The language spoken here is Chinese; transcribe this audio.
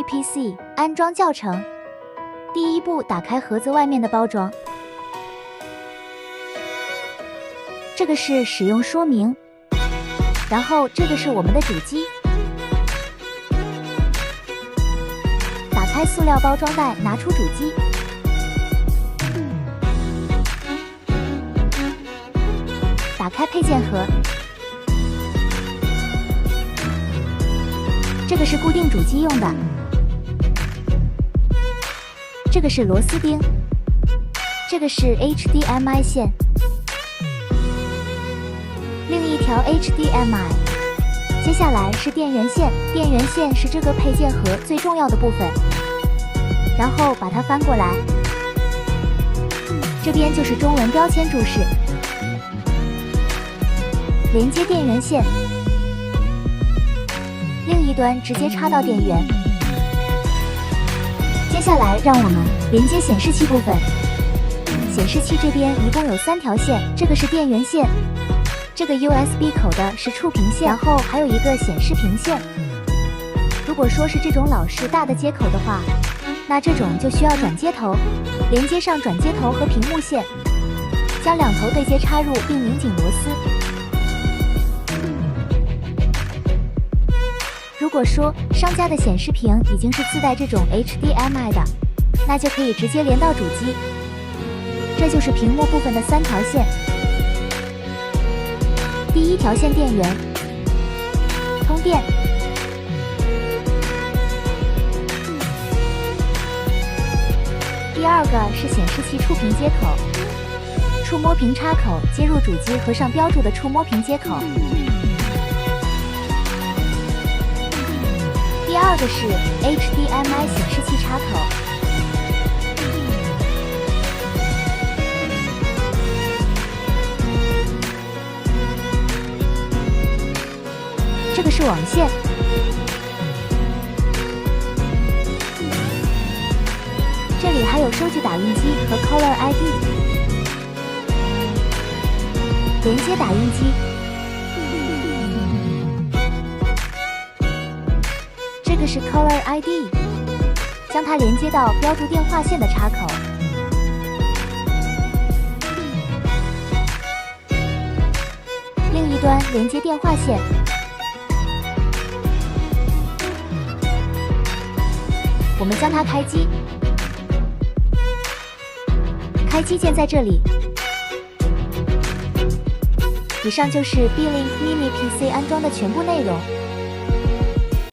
Mini PC 安装教程。第一步，打开盒子外面的包装，这个是使用说明，然后这个是我们的主机。打开塑料包装袋，拿出主机。打开配件盒，这个是固定主机用的，这个是螺丝钉，这个是 HDMI 线，另一条 HDMI。接下来是电源线，电源线是这个配件盒最重要的部分，然后把它翻过来，这边就是中文标签注释。连接电源线，另一端直接插到电源。接下来让我们连接显示器部分。显示器这边一共有3条线，这个是电源线，这个 USB 口的是触屏线，然后还有一个显示屏线。如果说是这种老式大的接口的话，那这种就需要转接头，连接上转接头和屏幕线，将2头对接插入并拧紧螺丝。如果说商家的显示屏已经是自带这种 HDMI 的，那就可以直接连到主机。这就是屏幕部分的3条线。第一条线电源，通电。第二个是显示器触屏接口，触摸屏插口接入主机和上标注的触摸屏接口。第二个是 HDMI 显示器插口，这个是网线，这里还有收据打印机和 Caller ID， 连接打印机。这个是 Caller ID， 将它连接到标注电话线的插口。另一端连接电话线。我们将它开机，开机键在这里。以上就是 Beelink Mini PC 安装的全部内容。